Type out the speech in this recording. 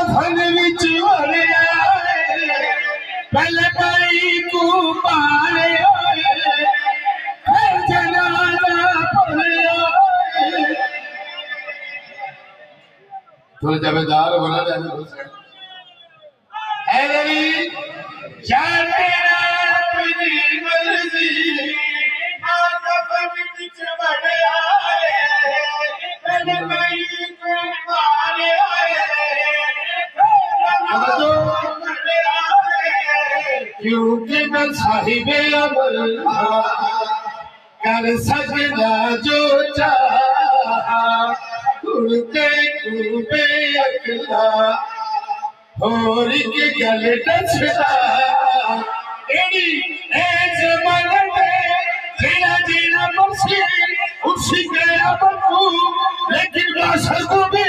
कफन विच वड़िया पहले भाई को मारे फिर जनाजा पढ़िया। थोड़ा जबेदार बना जाए यार तेरा अपनी मर्जी कफन विच वड़िया पहले भाई को मारे क्योंकि मैं साहिबे अमल कर सकना जो चाहा उड़ते कूबे अकला और के गल दसदा एड़ी ए जमाने में जीना जीना मुर्शी उसी गया बकू लेकिन बाशा को भी